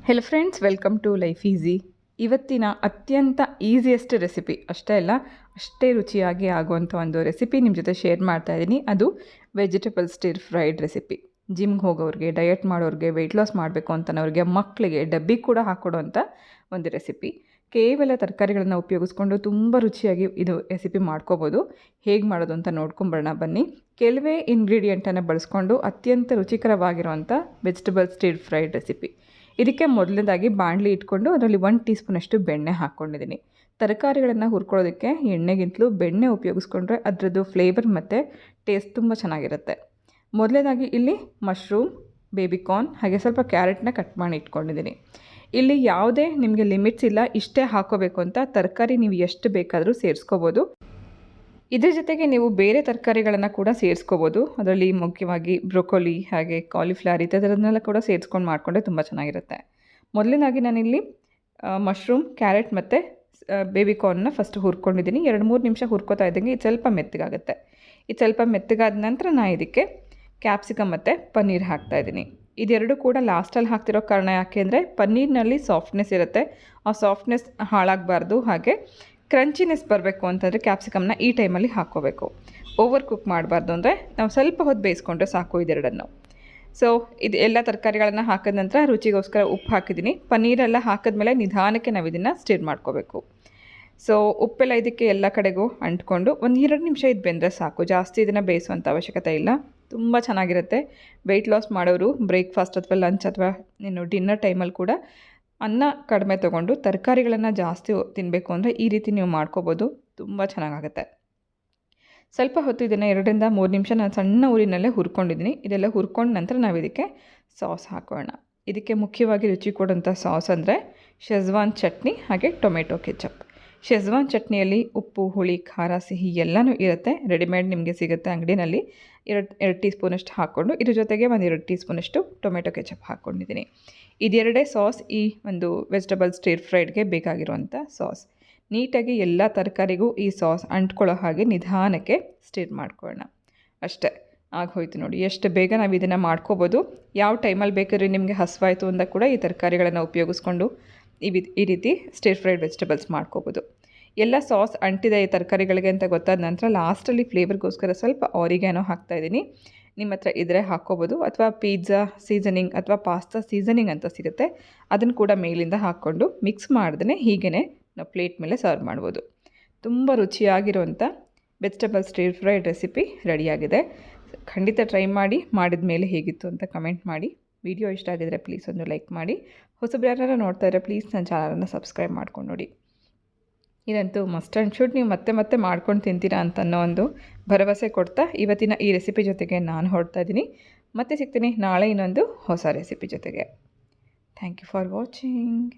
Hello friends, welcome to life easy. ಇವತ್ತಿನ ಅತ್ಯಂತ easiest recipe ಅಷ್ಟೇ ಅಲ್ಲ, ಅಷ್ಟೇ ರುಚಿಯಾಗಿ ಆಗುವಂಥ ಒಂದು ರೆಸಿಪಿ ನಿಮ್ಮ ಜೊತೆ ಶೇರ್ ಮಾಡ್ತಾ ಇದ್ದೀನಿ. ಅದು ವೆಜಿಟೇಬಲ್ ಸ್ಟಿರ್ ಫ್ರೈಡ್ ರೆಸಿಪಿ. ಜಿಮ್ಗೆ ಹೋಗೋರಿಗೆ, ಡಯಟ್ ಮಾಡೋರಿಗೆ, ವೆಯ್ಟ್ ಲಾಸ್ ಮಾಡಬೇಕು ಅಂತನವ್ರಿಗೆ, ಮಕ್ಕಳಿಗೆ ಡಬ್ಬಿ ಕೂಡ ಹಾಕ್ಕೊಡೋವಂಥ ಒಂದು ರೆಸಿಪಿ. ಕೇವಲ ತರಕಾರಿಗಳನ್ನು ಉಪಯೋಗಿಸ್ಕೊಂಡು ತುಂಬ ರುಚಿಯಾಗಿ ಇದು ರೆಸಿಪಿ ಮಾಡ್ಕೋಬೋದು. ಹೇಗೆ ಮಾಡೋದು ಅಂತ ನೋಡ್ಕೊಂಬರೋಣ ಬನ್ನಿ. ಕೆಲವೇ ಇಂಗ್ರೀಡಿಯೆಂಟನ್ನು ಬಳಸ್ಕೊಂಡು ಅತ್ಯಂತ ರುಚಿಕರವಾಗಿರುವಂಥ ವೆಜಿಟೇಬಲ್ ಸ್ಟಿರ್ ಫ್ರೈಡ್ ರೆಸಿಪಿ. ಇದಕ್ಕೆ ಮೊದಲನೇದಾಗಿ ಬಾಣಲಿ ಇಟ್ಕೊಂಡು ಅದರಲ್ಲಿ 1 ಟೀ ಸ್ಪೂನಷ್ಟು ಬೆಣ್ಣೆ ಹಾಕ್ಕೊಂಡಿದ್ದೀನಿ. ತರಕಾರಿಗಳನ್ನು ಹುರ್ಕೊಳ್ಳೋದಕ್ಕೆ ಎಣ್ಣೆಗಿಂತಲೂ ಬೆಣ್ಣೆ ಉಪಯೋಗಿಸ್ಕೊಂಡ್ರೆ ಅದರದ್ದು ಫ್ಲೇವರ್ ಮತ್ತು ಟೇಸ್ಟ್ ತುಂಬ ಚೆನ್ನಾಗಿರುತ್ತೆ. ಮೊದಲನೇದಾಗಿ ಇಲ್ಲಿ ಮಶ್ರೂಮ್, ಬೇಬಿಕಾರ್ನ್ ಹಾಗೆ ಸ್ವಲ್ಪ ಕ್ಯಾರೆಟ್ನ ಕಟ್ ಮಾಡಿ ಇಟ್ಕೊಂಡಿದ್ದೀನಿ. ಇಲ್ಲಿ ಯಾವುದೇ ನಿಮಗೆ ಲಿಮಿಟ್ಸ್ ಇಲ್ಲ, ಇಷ್ಟೇ ಹಾಕೋಬೇಕು ಅಂತ. ತರಕಾರಿ ನೀವು ಎಷ್ಟು ಬೇಕಾದರೂ ಸೇರಿಸ್ಕೋಬೋದು. ಇದ್ರ ಜೊತೆಗೆ ನೀವು ಬೇರೆ ತರಕಾರಿಗಳನ್ನು ಕೂಡ ಸೇರಿಸ್ಕೋಬೋದು. ಅದರಲ್ಲಿ ಮುಖ್ಯವಾಗಿ ಬ್ರೊಕೊಲಿ ಹಾಗೆ ಕಾಲಿಫ್ಲವರ್ ಈ ಥರದನ್ನೆಲ್ಲ ಕೂಡ ಸೇರಿಸ್ಕೊಂಡು ಮಾಡಿಕೊಂಡ್ರೆ ತುಂಬ ಚೆನ್ನಾಗಿರುತ್ತೆ. ಮೊದಲನೇದಾಗಿ ನಾನಿಲ್ಲಿ ಮಶ್ರೂಮ್, ಕ್ಯಾರೆಟ್ ಮತ್ತು ಬೇಬಿಕಾರ್ನ್ನ ಫಸ್ಟ್ ಹುರ್ಕೊಂಡಿದ್ದೀನಿ. 2-3 ನಿಮಿಷ ಹುರ್ಕೋತಾ ಇದ್ದಂಗೆ ಇದು ಸ್ವಲ್ಪ ಮೆತ್ತಗಾಗುತ್ತೆ. ಇದು ಸ್ವಲ್ಪ ಮೆತ್ತಗಾದ ನಂತರ ನಾನು ಇದಕ್ಕೆ ಕ್ಯಾಪ್ಸಿಕಮ್ ಮತ್ತು ಪನ್ನೀರ್ ಹಾಕ್ತಾಯಿದ್ದೀನಿ. ಇದೆರಡು ಕೂಡ ಲಾಸ್ಟಲ್ಲಿ ಹಾಕ್ತಿರೋ ಕಾರಣ ಯಾಕೆ ಅಂದರೆ ಪನ್ನೀರ್ನಲ್ಲಿ ಸಾಫ್ಟ್ನೆಸ್ ಇರುತ್ತೆ. ಆ ಸಾಫ್ಟ್ನೆಸ್ ಹಾಳಾಗಬಾರ್ದು, ಹಾಗೆ ಕ್ರಂಚಿನೆಸ್ ಬರಬೇಕು ಅಂತಂದರೆ ಕ್ಯಾಪ್ಸಿಕಮ್ನ ಈ ಟೈಮಲ್ಲಿ ಹಾಕ್ಕೋಬೇಕು. ಓವರ್ ಕುಕ್ ಮಾಡಬಾರ್ದು, ಅಂದರೆ ನಾವು ಸ್ವಲ್ಪ ಹೊತ್ತು ಬೇಯಿಸ್ಕೊಂಡ್ರೆ ಸಾಕು ಇದೆರಡನ್ನು. ಸೊ ಇದು ಎಲ್ಲ ತರಕಾರಿಗಳನ್ನು ಹಾಕಿದ ನಂತರ ರುಚಿಗೋಸ್ಕರ ಉಪ್ಪು ಹಾಕಿದ್ದೀನಿ. ಪನ್ನೀರೆಲ್ಲ ಹಾಕಿದ್ಮೇಲೆ ನಿಧಾನಕ್ಕೆ ನಾವು ಇದನ್ನು ಸ್ಟಿರ್ ಮಾಡ್ಕೋಬೇಕು. ಸೊ ಉಪ್ಪೆಲ್ಲ ಇದಕ್ಕೆ ಎಲ್ಲ ಕಡೆಗೂ ಅಂಟ್ಕೊಂಡು 1-2 ನಿಮಿಷ ಇದು ಬೆಂದರೆ ಸಾಕು. ಜಾಸ್ತಿ ಇದನ್ನು ಬೇಯಿಸುವಂಥ ಅವಶ್ಯಕತೆ ಇಲ್ಲ. ತುಂಬ ಚೆನ್ನಾಗಿರುತ್ತೆ. ವೆಯ್ಟ್ ಲಾಸ್ ಮಾಡೋರು ಬ್ರೇಕ್ಫಾಸ್ಟ್ ಅಥವಾ ಲಂಚ್ ಅಥವಾ ಡಿನ್ನರ್ ಟೈಮಲ್ಲಿ ಕೂಡ ಅನ್ನ ಕಡಿಮೆ ತೊಗೊಂಡು ತರಕಾರಿಗಳನ್ನು ಜಾಸ್ತಿ ತಿನ್ನಬೇಕು ಅಂದರೆ ಈ ರೀತಿ ನೀವು ಮಾಡ್ಕೋಬೋದು. ತುಂಬ ಚೆನ್ನಾಗಾಗುತ್ತೆ. ಸ್ವಲ್ಪ ಹೊತ್ತು ಇದನ್ನು 2-3 ನಿಮಿಷ ನಾನು ಸಣ್ಣ ಊರಿನಲ್ಲೇ ಹುರ್ಕೊಂಡಿದ್ದೀನಿ. ಇದೆಲ್ಲ ಹುರ್ಕೊಂಡ ನಂತರ ನಾವು ಇದಕ್ಕೆ ಸಾಸ್ ಹಾಕೋಣ. ಇದಕ್ಕೆ ಮುಖ್ಯವಾಗಿ ರುಚಿ ಕೊಡೋಂಥ ಸಾಸ್ ಅಂದರೆ ಶೆಜ್ವಾನ್ ಚಟ್ನಿ ಹಾಗೆ ಟೊಮೆಟೊ ಕೆಚಪ್. ಶೆಜ್ವಾನ್ ಚಟ್ನಿಯಲ್ಲಿ ಉಪ್ಪು, ಹುಳಿ, ಖಾರ, ಸಿಹಿ ಎಲ್ಲನೂ ಇರುತ್ತೆ. ರೆಡಿಮೇಡ್ ನಿಮಗೆ ಸಿಗುತ್ತೆ ಅಂಗಡಿನಲ್ಲಿ. 2 ಟೀ ಸ್ಪೂನಷ್ಟು ಹಾಕ್ಕೊಂಡು ಇದ್ರ ಜೊತೆಗೆ 1-2 ಟೀ ಸ್ಪೂನಷ್ಟು ಟೊಮೆಟೊ ಕೆಚಪ್ ಹಾಕ್ಕೊಂಡಿದ್ದೀನಿ. ಇದೆರಡೇ ಸಾಸ್ ಈ ಒಂದು ವೆಜಿಟೇಬಲ್ ಸ್ಟಿರ್ ಫ್ರೈಡ್ಗೆ ಬೇಕಾಗಿರುವಂಥ ಸಾಸ್. ನೀಟಾಗಿ ಎಲ್ಲ ತರಕಾರಿಗೂ ಈ ಸಾಸ್ ಅಂಟ್ಕೊಳ್ಳೋ ಹಾಗೆ ನಿಧಾನಕ್ಕೆ ಸ್ಟಿರ್ ಮಾಡ್ಕೊಳ್ಳೋಣ. ಅಷ್ಟೇ, ಆಗೋಯ್ತು ನೋಡಿ. ಎಷ್ಟು ಬೇಗ ನಾವು ಇದನ್ನು ಮಾಡ್ಕೋಬೋದು. ಯಾವ ಟೈಮಲ್ಲಿ ಬೇಕಾದ್ರೆ ನಿಮಗೆ ಹಸಿವಾಯಿತು ಅಂದ ಕೂಡ ಈ ತರಕಾರಿಗಳನ್ನು ಉಪಯೋಗಿಸ್ಕೊಂಡು ಈ ರೀತಿ ಸ್ಟಿರ್ ಫ್ರೈಡ್ ವೆಜಿಟೇಬಲ್ಸ್ ಮಾಡ್ಕೋಬೋದು. ಎಲ್ಲ ಸಾಸ್ ಅಂಟಿದೆ ಈ ತರಕಾರಿಗಳಿಗೆ ಅಂತ ಗೊತ್ತಾದ ನಂತರ ಲಾಸ್ಟಲ್ಲಿ ಫ್ಲೇವರ್ಗೋಸ್ಕರ ಸ್ವಲ್ಪ ಆರಿಗ್ಯಾನೋ ಹಾಕ್ತಾಯಿದ್ದೀನಿ. ನಿಮ್ಮ ಹತ್ರ ಇದ್ದರೆ ಹಾಕ್ಕೋಬೋದು, ಅಥವಾ ಪಿಜ್ಜಾ ಸೀಸನಿಂಗ್ ಅಥವಾ ಪಾಸ್ತಾ ಸೀಸನಿಂಗ್ ಅಂತ ಸಿಗುತ್ತೆ, ಅದನ್ನು ಕೂಡ ಮೇಲಿಂದ ಹಾಕ್ಕೊಂಡು ಮಿಕ್ಸ್ ಮಾಡ್ದೇ ಹೀಗೇ ನಾವು ಪ್ಲೇಟ್ ಮೇಲೆ ಸರ್ವ್ ಮಾಡ್ಬೋದು. ತುಂಬ ರುಚಿಯಾಗಿರುವಂಥ ವೆಜಿಟೇಬಲ್ ಸ್ಟಿರ್ ಫ್ರೈಡ್ ರೆಸಿಪಿ ರೆಡಿಯಾಗಿದೆ. ಖಂಡಿತ ಟ್ರೈ ಮಾಡಿ, ಮಾಡಿದ ಮೇಲೆ ಹೇಗಿತ್ತು ಅಂತ ಕಮೆಂಟ್ ಮಾಡಿ. ವಿಡಿಯೋ ಇಷ್ಟ ಆಗಿದರೆ ಪ್ಲೀಸ್ ಒಂದು ಲೈಕ್ ಮಾಡಿ. ಹೊಸಬ್ರು ಯಾರು ನೋಡ್ತಾ ಇದ್ದರೆ ಪ್ಲೀಸ್ ನನ್ನ ಚಾನಲನ್ನು ಸಬ್ಸ್ಕ್ರೈಬ್ ಮಾಡ್ಕೊಂಡು ನೋಡಿ. ಇದಂತೂ ಮಸ್ಟ್ ಆ್ಯಂಡ್ ಶುಡ್. ನೀವು ಮತ್ತೆ ಮತ್ತೆ ಮಾಡ್ಕೊಂಡು ತಿಂತೀರಾ ಅಂತ ಅನ್ನೋ ಒಂದು ಭರವಸೆ ಕೊಡ್ತಾ ಇವತ್ತಿನ ಈ ರೆಸಿಪಿ ಜೊತೆಗೆ ನಾನು ಹೊರಡ್ತಾ ಇದ್ದೀನಿ. ಮತ್ತೆ ಸಿಗ್ತೀನಿ ನಾಳೆ ಇನ್ನೊಂದು ಹೊಸ ರೆಸಿಪಿ ಜೊತೆಗೆ. Thank you for watching.